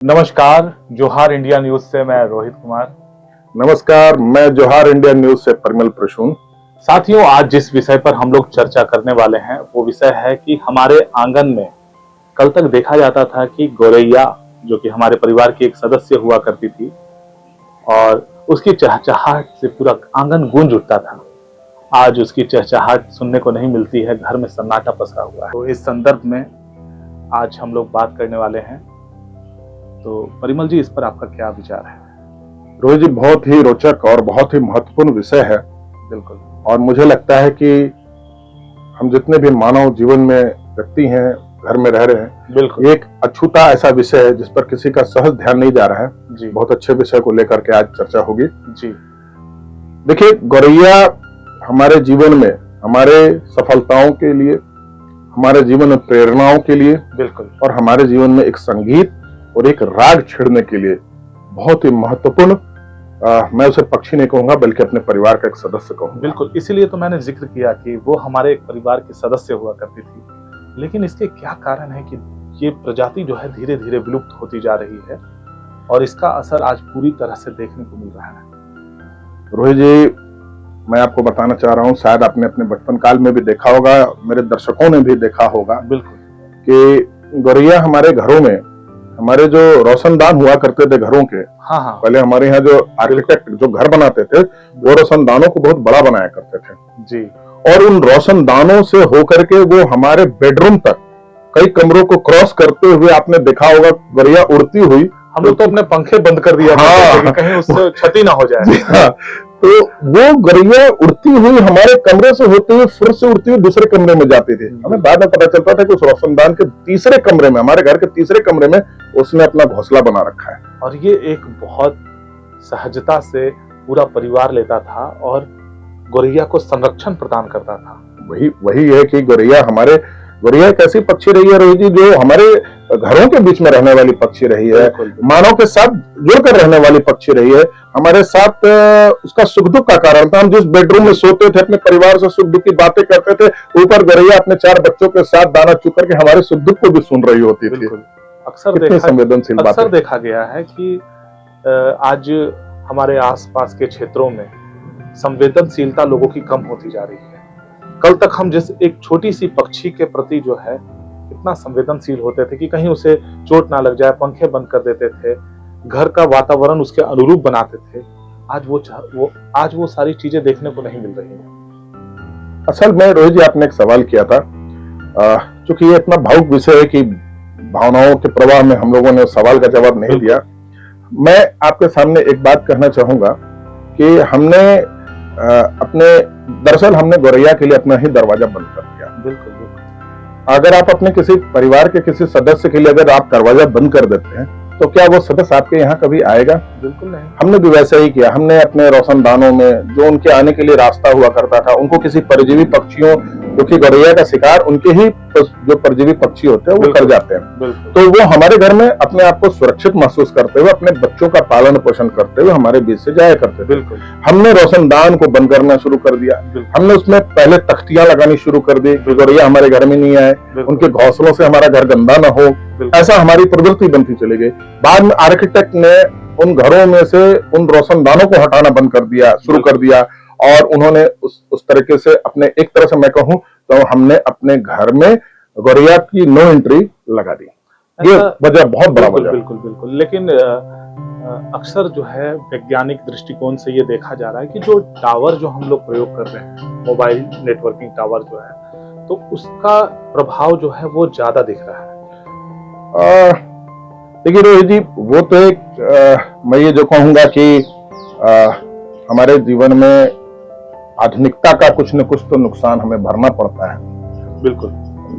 नमस्कार, जोहार India news से मैं रोहित कुमार। नमस्कार, मैं जोहार इंडिया न्यूज से परिमल प्रसून। साथियों, आज जिस विषय पर हम लोग चर्चा करने वाले हैं वो विषय है कि हमारे आंगन में कल तक देखा जाता था कि गौरैया, जो कि हमारे परिवार की एक सदस्य हुआ करती थी और उसकी चहचहाहट से पूरा आंगन गूंज उठता था। आज उसकी चहचहाहट सुनने को नहीं मिलती है, घर में सन्नाटा पसरा हुआ है। तो इस संदर्भ में आज हम लोग बात करने वाले हैं। तो परिमल जी, इस पर आपका क्या विचार है? रोहित जी, बहुत ही रोचक और बहुत ही महत्वपूर्ण विषय है। बिल्कुल। और मुझे लगता है कि हम जितने भी मानव जीवन में व्यक्ति हैं, घर में रह रहे हैं, बिल्कुल, एक अछूता ऐसा विषय है जिस पर किसी का सहज ध्यान नहीं जा रहा है। जी बहुत अच्छे विषय को लेकर के आज चर्चा होगी। जी। देखिए, गौरैया हमारे जीवन में, हमारे सफलताओं के लिए, हमारे जीवन में प्रेरणाओं के लिए, बिल्कुल, और हमारे जीवन में एक संगीत और एक राग छेड़ने के लिए बहुत ही महत्वपूर्ण, मैं उसे पक्षी नहीं कहूंगा बल्कि अपने परिवार का एक सदस्य कहूंगा। बिल्कुल। इसीलिए तो मैंने जिक्र किया कि वो हमारे एक परिवार के सदस्य हुआ करती थी। लेकिन इसके क्या कारण है कि ये प्रजाति जो है धीरे धीरे विलुप्त होती जा रही है और इसका असर आज पूरी तरह से देखने को मिल रहा है। रोहित जी, मैं आपको बताना चाह रहा हूँ, शायद आपने अपने बचपन काल में भी देखा होगा, मेरे दर्शकों ने भी देखा होगा बिल्कुल कि गौरैया हमारे घरों में, हमारे जो रोशनदान हुआ करते थे घरों के, हाँ हाँ, पहले हमारे यहाँ जो आर्किटेक्ट जो घर बनाते थे वो रोशनदानों को बहुत बड़ा बनाया करते थे जी। और उन रोशनदानों से होकर के वो हमारे बेडरूम तक कई कमरों को क्रॉस करते हुए आपने देखा होगा गौरैया उड़ती हुई। हम लोग तो अपने पंखे बंद कर दिया हाँ, कि कहीं उससे क्षति ना हो जाए। हाँ, तो वो गौरैया उड़ती हुई हमारे कमरे से होते हुए फिर से उड़ती हुई दूसरे कमरे में जाती थी। हमें बाद में पता चलता था कि उस रोशनदान के तीसरे कमरे में, हमारे घर के तीसरे कमरे में उसने अपना घोंसला बना रखा है। और ये एक बहुत सहजता से पूरा परिवार लेता था और गौरैया को संरक्षण प्रदान करता था। वही है कि गौरैया एक ऐसी पक्षी रही है रोहित जी, जो हमारे घरों के बीच में रहने वाली पक्षी रही है, मानव के साथ जुड़कर रहने वाली पक्षी रही है, हमारे साथ उसका सुख दुख का कारण था। हम जिस बेडरूम में सोते थे, अपने परिवार से सुख दुख की बातें करते थे, ऊपर गौरैया अपने 4 बच्चों के साथ दाना चुग करके हमारे सुख दुख को भी सुन रही होती थी। अक्सर देखा गया है कि आज हमारे आसपास के क्षेत्रों में संवेदनशीलता लोगों की कम होती जा रही है। कल तक हम जिस एक छोटी सी पक्षी के प्रति जो है इतना संवेदनशील होते थे कि कहीं उसे चोट ना लग जाए, पंखे बंद कर देते थे, घर का वातावरण उसके अनुरूप बनाते थे। आज वो सारी चीजें देखने को नहीं मिल रही हैं। असल में रोहित जी, आपने एक सवाल किया था, चूंकि ये इतना भावुक विषय है कि भावनाओं के प्रवाह में हम लोगों ने सवाल का जवाब नहीं दिया। मैं आपके सामने एक बात कहना चाहूंगा कि दरअसल हमने गौरैया के लिए अपना ही दरवाजा बंद कर दिया। बिल्कुल। अगर आप अपने किसी परिवार के किसी सदस्य के लिए अगर आप दरवाजा बंद कर देते हैं तो क्या वो सदस्य आपके यहाँ कभी आएगा? बिल्कुल नहीं। हमने भी वैसा ही किया। हमने अपने रोशनदानों में जो उनके आने के लिए रास्ता हुआ करता था, उनको किसी परजीवी पक्षियों, क्योंकि गौरैया का शिकार उनके ही जो परजीवी पक्षी होते हैं वो कर जाते हैं, तो वो हमारे घर में अपने आप को सुरक्षित महसूस करते हुए, अपने बच्चों का पालन पोषण करते हुए हमारे बीच से जाया करते थे। बिल्कुल। हमने रोशनदान को बंद करना शुरू कर दिया। हमने उसमें पहले तख्तियां लगानी शुरू कर दी कि गौरैया हमारे घर में नहीं आए, उनके घोंसलों से हमारा घर गंदा ना हो। ऐसा हमारी प्रवृत्ति बनती चली गई। बाद में आर्किटेक्ट ने उन घरों में से उन रोशनदानों को हटाना बंद कर दिया, शुरू कर दिया, और उन्होंने उस तरीके से अपने, एक तरह से मैं कहूं तो हमने अपने घर में गौरैया की नो एंट्री लगा दी। ये वजह, बहुत बड़ा वजह। बिल्कुल। लेकिन अक्सर जो है वैज्ञानिक दृष्टिकोण से ये देखा जा रहा है कि जो टावर जो हम लोग प्रयोग कर रहे हैं, मोबाइल नेटवर्किंग टावर जो है, तो उसका प्रभाव जो है वो ज्यादा दिख रहा है। देखिए रोहित जी, वो तो एक मैं ये जो कहूंगा कि हमारे जीवन में आधुनिकता का कुछ न कुछ तो नुकसान हमें भरना पड़ता है। बिल्कुल,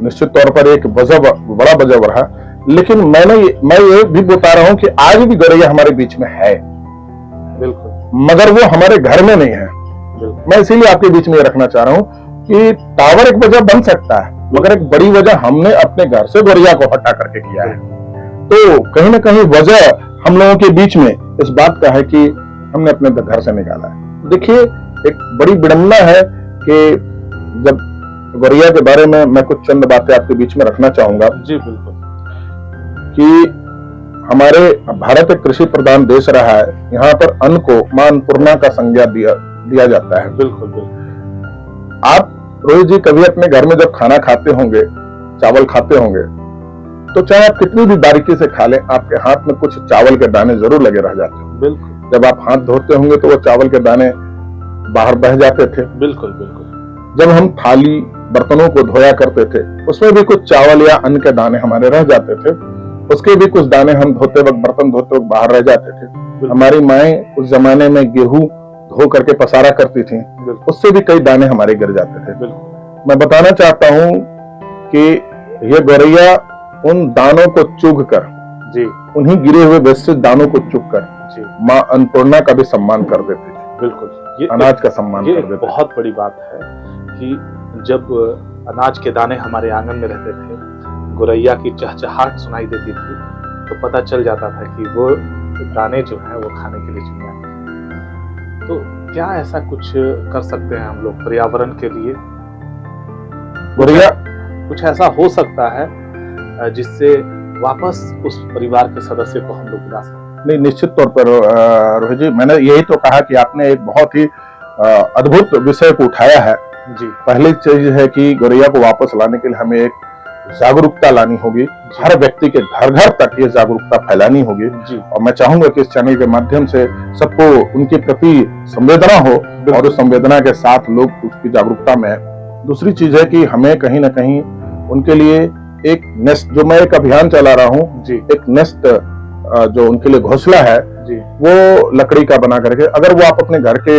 निश्चित तौर पर एक बड़ा वजह रहा। लेकिन मैं ये भी बता रहा हूं कि आज भी गौरैया हमारे बीच में है। बिल्कुल, मगर वो हमारे घर में नहीं है। मैं इसीलिए आपके बीच में ये रखना चाह रहा हूं कि टावर एक वजह बन सकता है, मगर एक बड़ी वजह हमने अपने घर से गौरैया को हटा करके किया है। तो कहीं ना कहीं वजह हम लोगों के बीच में इस बात का है कि हमने अपने घर से निकाला है। देखिए, एक बड़ी विडंबना है कि जब गौरैया के बारे में मैं कुछ चंद बातें आपके बीच में रखना चाहूंगा। जी बिल्कुल। कि हमारे भारत एक कृषि प्रधान देश रहा है, यहाँ पर अन्न को मां अन्नपूर्णा का संज्ञा दिया जाता है। बिल्कुल बिल्कुल। आप रोहित जी कभी अपने घर में जब खाना खाते होंगे, चावल खाते होंगे, तो चाहे आप कितनी भी बारीकी से खा लें, आपके हाथ में कुछ चावल के दाने जरूर लगे रह जाते हैं। बिल्कुल। जब आप हाथ धोते होंगे तो वो चावल के दाने बाहर बह जाते थे। बिल्कुल बिल्कुल। जब हम थाली बर्तनों को धोया करते थे, उसमें भी कुछ चावल या अन्न के दाने हमारे रह जाते थे। उसके भी कुछ दाने हम धोते वक्त, बर्तन धोते वक्त बाहर रह जाते थे। हमारी माएं उस जमाने में गेहूं धो करके पसारा करती थी, उससे भी कई दाने हमारे गिर जाते थे। मैं बताना चाहता हूं कि ये गौरैया उन दानों को चुग कर, जी, उन्हीं गिरे हुए व्यवस्थित दानों को चुग कर जी, मां अन्नपूर्णा का भी सम्मान कर देती थी। बिल्कुल। ये अनाज का सम्मान ये कर देते थे। बहुत बड़ी बात है कि जब अनाज के दाने हमारे आंगन में रहते थे, गौरैया की चहचहाहट सुनाई देती थी, तो पता चल जाता था कि वो दाने जो है वो खाने के लिए चुने हैं। तो क्या ऐसा कुछ कर सकते हैं हम लोग पर्यावरण के लिए? गौरैया कुछ ऐसा हो सकता है जिससे वापस उस परिवार के सदस्य को हम लोग ला सकें? नहीं, निश्चित तौर पर रोहित जी, मैंने यही तो कहा कि आपने एक बहुत ही अद्भुत विषय को उठाया है। जी। पहली चीज है कि गौरैया को वापस लाने के लिए हमें एक जागरूकता लानी होगी। हर व्यक्ति के घर घर तक ये जागरूकता फैलानी होगी। जी। और मैं चाहूंगा कि इस चैनल के माध्यम से सबको उनके प्रति संवेदना हो और उस संवेदना के साथ लोग उसकी जागरूकता में। दूसरी चीज है कि हमें कहीं ना कहीं उनके लिए एक नेस्ट, जो मैं एक अभियान चला रहा हूँ, जी, एक नेस्ट जो उनके लिए घोंसला है, जी, वो लकड़ी का बना करके अगर वो आप अपने घर के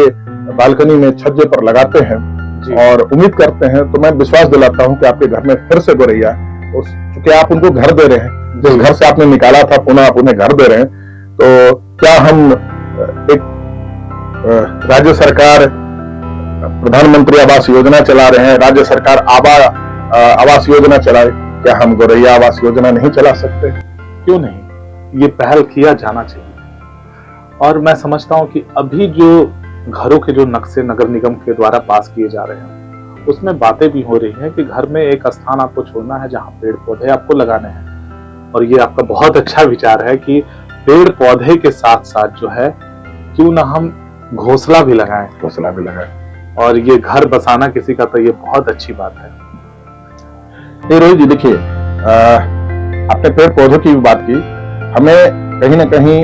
बालकनी में छज्जे पर लगाते हैं जी, और उम्मीद करते हैं, तो मैं विश्वास दिलाता हूं कि आपके घर में फिर से गौरैया, क्योंकि आप उनको घर दे रहे हैं, जिस घर से आपने निकाला था पुनः आप उन्हें घर दे रहे हैं। तो क्या हम एक राज्य सरकार प्रधानमंत्री आवास योजना चला रहे हैं, राज्य सरकार आवास योजना चलाए, क्या हम गौरैया आवास योजना नहीं चला सकते? क्यों नहीं? ये पहल किया जाना चाहिए। और मैं समझता हूं कि अभी जो घरों के जो नक्शे नगर निगम के द्वारा पास किए जा रहे हैं, उसमें बातें भी हो रही हैं कि घर में एक स्थान आपको छोड़ना है जहां पेड़ पौधे आपको लगाने हैं। और ये आपका बहुत अच्छा विचार है कि पेड़ पौधे के साथ साथ जो है, क्यों ना हम घोंसला भी लगाएं। घोंसला भी लगाएं। और ये घर बसाना किसी का, तो ये बहुत अच्छी बात है। रोहित जी देखिए, आपने पेड़ पौधों की भी बात की। हमें कहीं ना कहीं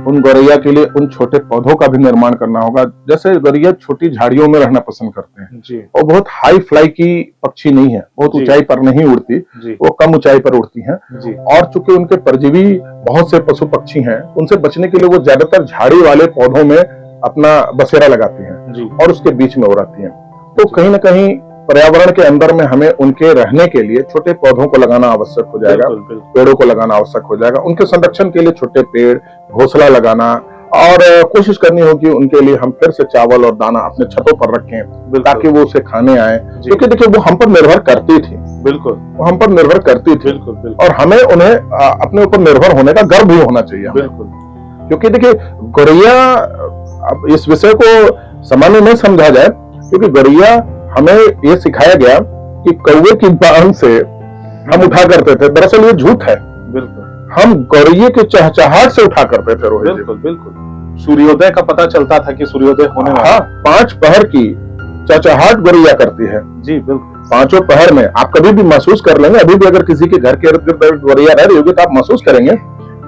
उन गौरैया के लिए उन छोटे पौधों का भी निर्माण करना होगा। जैसे गौरैया छोटी झाड़ियों में रहना पसंद करते हैं जी। और बहुत हाई फ्लाई की पक्षी नहीं है, बहुत ऊंचाई पर नहीं उड़ती, वो कम ऊंचाई पर उड़ती हैं। और चूंकि उनके परजीवी बहुत से पशु पक्षी हैं, उनसे बचने के लिए वो ज्यादातर झाड़ी वाले पौधों में अपना बसेरा लगाती हैं और उसके बीच में वो रहती हैं। तो कहीं ना कहीं पर्यावरण के अंदर में हमें उनके रहने के लिए छोटे पौधों को लगाना आवश्यक हो जाएगा, पेड़ों को लगाना आवश्यक हो जाएगा। उनके संरक्षण के लिए छोटे पेड़, घोंसला लगाना, और कोशिश करनी होगी उनके लिए हम फिर से चावल और दाना अपने छतों पर रखें ताकि वो उसे खाने आए। क्योंकि देखिए वो हम पर निर्भर करती थी, बिल्कुल वो हम पर निर्भर करती थी, बिल्कुल, और हमें उन्हें अपने ऊपर निर्भर होने का गर्व भी होना चाहिए, बिल्कुल। क्योंकि देखिए गौरैया, अब इस विषय को सामान्य नहीं समझा जाए, क्योंकि गौरैया हमें ये सिखाया गया कि कौवे की बांग से हम उठा करते थे, दरअसल ये झूठ है। बिल्कुल, हम गौरैया के चहचहाहट से उठा करते थे रोहित। बिल्कुल बिल्कुल, सूर्योदय का पता चलता था कि सूर्योदय होने वाला है। 5 पहर की चहचहाट गौरैया करती है जी, बिल्कुल। 5 पहर में आप कभी भी महसूस कर लेंगे, अभी भी अगर किसी के घर के इर्द गिर्द गौरैया रह रही होगी तो आप महसूस करेंगे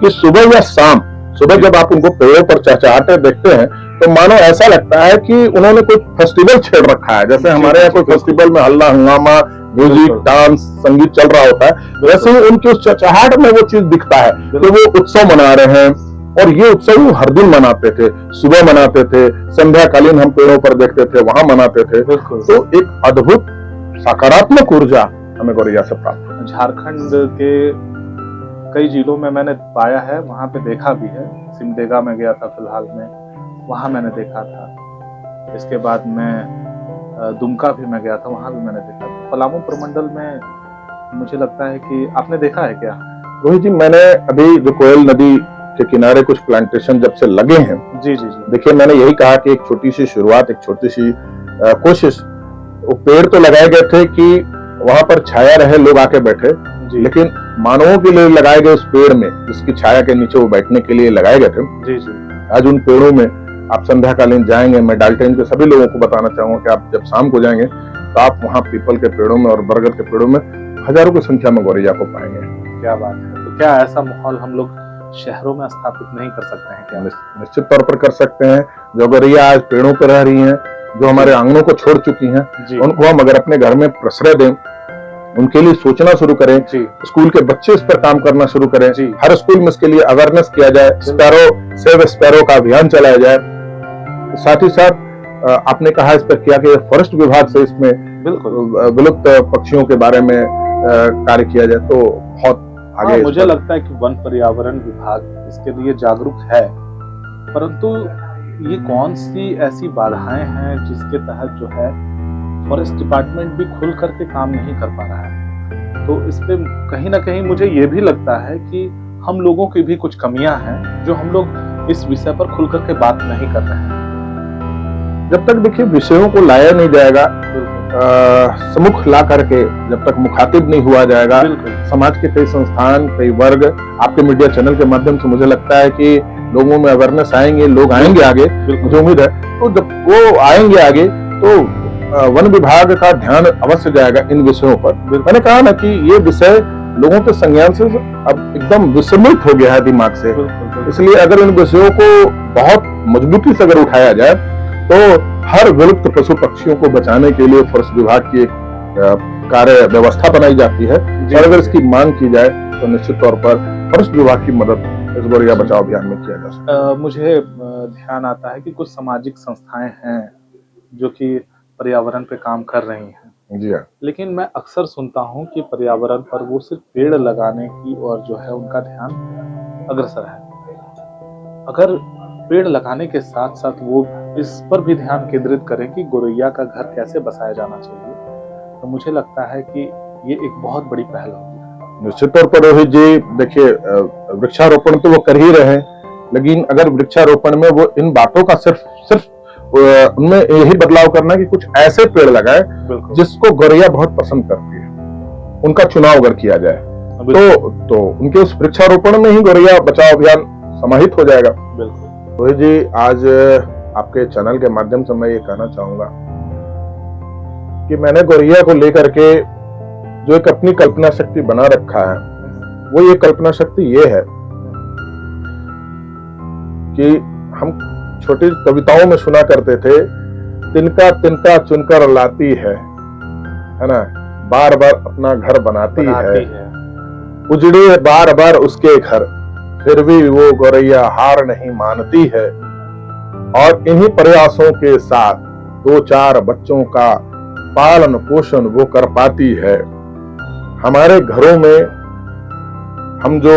कि सुबह या शाम, सुबह जब आप उनको पेड़ों पर चहचहाते देखते हैं तो मानो ऐसा लगता है कि उन्होंने कोई फेस्टिवल छेड़ रखा है। जैसे हमारे यहाँ कोई फेस्टिवल में हल्ला हंगामा, म्यूजिक, डांस, संगीत चल रहा होता है, वैसे ही उनकी उस चहचहाट में वो चीज दिखता है कि वो उत्सव मना रहे हैं। और ये उत्सव वो हर दिन मनाते थे, सुबह मनाते थे, संध्याकालीन हम पेड़ों पर देखते थे, वहां मनाते थे। तो एक अद्भुत सकारात्मक ऊर्जा हमें गौरैया से प्राप्त हुई। झारखंड के कई जिलों में मैंने पाया है, वहां पे देखा भी है। सिमडेगा में गया था फिलहाल में, वहां मैंने देखा था। इसके बाद मैं दुमका भी मैं गया था, वहां भी मैंने देखा था। पलामू प्रमंडल में मुझे लगता है कि आपने देखा है क्या? रोहित जी, मैंने अभी जो कोयल नदी के किनारे कुछ प्लांटेशन जब से लगे हैं, जी जी जी, देखिए मैंने यही कहा कि एक छोटी सी शुरुआत, एक छोटी सी कोशिश। वो पेड़ तो लगाए गए थे कि वहां पर छाया रहे, लोग आके बैठे, लेकिन मानवों के लिए लगाए गए उस पेड़ में, जिसकी छाया के नीचे वो बैठने के लिए लगाए गए थे, जी जी, आज उन पेड़ों में आप संध्याकालीन जाएंगे, मैं डाल्टन के सभी लोगों को बताना चाहूंगा कि आप जब शाम को जाएंगे तो आप वहाँ पीपल के पेड़ों में और बरगद के पेड़ों में हजारों की संख्या में गौरैया को पाएंगे। क्या बात है। तो क्या ऐसा माहौल हम लोग शहरों में स्थापित नहीं कर सकते हैं क्या? निश्चित तौर पर कर सकते हैं। जो गौरैया आज पेड़ों पर रह रही हैं, जो हमारे आंगनों को छोड़ चुकी हैं, उनको हम अगर अपने घर में प्रश्रय दें, उनके लिए सोचना शुरू करें, स्कूल के बच्चे इस पर काम करना शुरू करें, हर स्कूल में इसके लिए अवेयरनेस किया जाए, स्पैरो सेव स्पैरो का अभियान चलाया जाए। साथ ही साथ आपने कहा इस पर किया कि फॉरेस्ट विभाग से इसमें विलुप्त पक्षियों के बारे में कार्य किया जाए तो बहुत आगे। मुझे लगता है कि वन पर्यावरण विभाग इसके लिए जागरूक है, परंतु ये कौन सी ऐसी बाधाएं हैं जिसके तहत जो है फॉरेस्ट डिपार्टमेंट भी खुल करके काम नहीं कर पा रहा है। तो इस पे कहीं ना कहीं मुझे ये भी लगता है कि हम लोगों की भी कुछ कमियां हैं जो हम लोग इस विषय पर खुल करके बात नहीं कर रहे हैं। जब तक देखिए विषयों को लाया नहीं जाएगा, सम्मुख ला करके जब तक मुखातिब नहीं हुआ जाएगा, समाज के कई संस्थान, कई वर्ग, आपके मीडिया चैनल के माध्यम से मुझे लगता है कि लोगों में अवेयरनेस आएंगे, लोग आएंगे आगे, मुझे उम्मीद है। तो जब वो आएंगे आगे तो वन विभाग का ध्यान अवश्य जाएगा इन विषयों पर। मैंने कहा ना कि ये विषय लोगों के संज्ञान से अब एकदम विस्मृत हो गया है दिमाग से, इसलिए अगर इन विषयों को बहुत मजबूती से अगर उठाया जाए तो हर विलुप्त पशु पक्षियों को बचाने के लिए फॉरेस्ट विभाग की एक कार्य व्यवस्था बनाई जाती है, और अगर इसकी मांग की जाए तो निश्चित तौर पर फॉरेस्ट विभाग की मदद इस गौरैया बचाओ अभियान में किया जा सकता है। मुझे ध्यान आता है कि कुछ सामाजिक संस्थाएं हैं जो कि पर्यावरण पे काम कर रही हैं। जी हाँ। लेकिन मैं अक्सर सुनता हूँ कि पर्यावरण पर वो सिर्फ पेड़ लगाने की और जो है उनका ध्यान अग्रसर है। अगर पेड़ लगाने के साथ साथ वो इस पर भी ध्यान केंद्रित करें कि गौरैया का घर कैसे बसाया जाना चाहिए, तो मुझे लगता है कि ये एक बहुत बड़ी पहल होगी। निश्चित तौर पर रोहित जी, देखिए वृक्षारोपण तो वो कर ही रहे हैं, लेकिन अगर वृक्षारोपण में वो इन बातों का सिर्फ उनमें यही बदलाव करना कि कुछ ऐसे पेड़ लगाए जिसको गौरैया बहुत पसंद करती है, उनका चुनाव अगर किया जाए तो उनके उस वृक्षारोपण में ही गौरैया बचाओ अभियान समाहित हो जाएगा। रोहित जी, आज आपके चैनल के माध्यम से मैं ये कहना चाहूंगा कि मैंने गौरैया को लेकर के जो एक अपनी कल्पना शक्ति बना रखा है, वो ये कल्पना शक्ति ये है कि हम छोटी कविताओं में सुना करते थे, तिनका तिनका चुनकर लाती है ना, बार बार अपना घर बनाती है। उजड़े बार बार उसके घर, फिर भी वो गौरैया हार नहीं मानती है, और इन्हीं प्रयासों के साथ 2-4 बच्चों का पालन पोषण वो कर पाती है। हमारे घरों में हम जो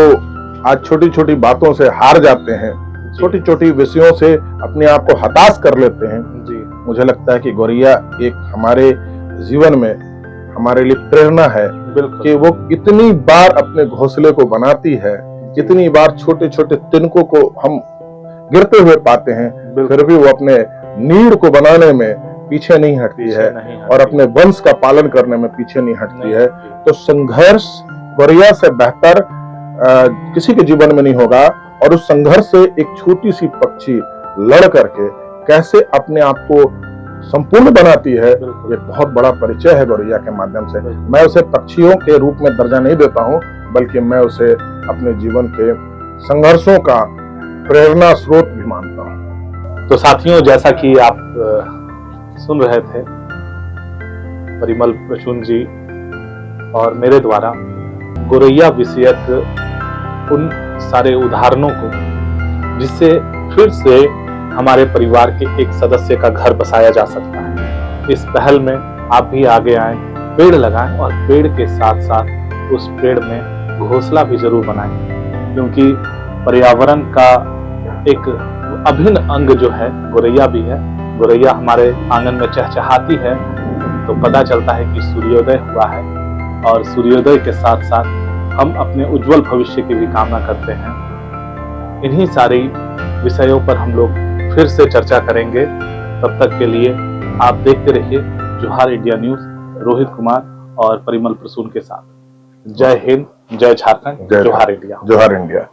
आज छोटी छोटी बातों से हार जाते हैं, छोटी छोटी विषयों से अपने आप को हताश कर लेते हैं, मुझे लगता है कि गौरैया एक हमारे जीवन में हमारे लिए प्रेरणा है कि वो इतनी बार अपने घोंसले को बनाती है, इतनी बार छोटे छोटे तिनकों को हम गिरते हुए पाते हैं, फिर भी वो अपने नीड़ को बनाने में पीछे नहीं हटती है और अपने वंश का पालन करने में पीछे नहीं हटती है। तो संघर्ष गौरैया से बेहतर किसी के जीवन में नहीं होगा, और उस संघर्ष से एक छोटी सी पक्षी लड़ करके कैसे अपने आप को संपूर्ण बनाती है, ये बहुत बड़ा परिचय है गौरैया के माध्यम से। मैं उसे पक्षियों के रूप में दर्जा नहीं देता हूँ, बल्कि मैं उसे अपने जीवन के संघर्षों का प्रेरणा स्रोत भी मानता हूँ। तो साथियों, जैसा कि आप सुन रहे थे परिमल प्रसून जी और मेरे द्वारा गौरैया विषयक उन सारे उदाहरणों को, जिससे फिर से हमारे परिवार के एक सदस्य का घर बसाया जा सकता है, इस पहल में आप भी आगे आएं, पेड़ लगाएं और पेड़ के साथ साथ उस पेड़ में घोंसला भी जरूर बनाएं, क्योंकि पर्यावरण का एक अभिन्न अंग जो है गौरैया भी है। गौरैया हमारे आंगन में चहचहाती है तो पता चलता है कि सूर्योदय हुआ है, और सूर्योदय के साथ साथ हम अपने उज्जवल भविष्य की भी कामना करते हैं। इन्हीं सारी विषयों पर हम लोग फिर से चर्चा करेंगे। तब तक के लिए आप देखते रहिए जोहार इंडिया न्यूज, रोहित कुमार और परिमल प्रसून के साथ। जय हिंद, जय झारखंड, जोहार इंडिया। जोहार इंडिया।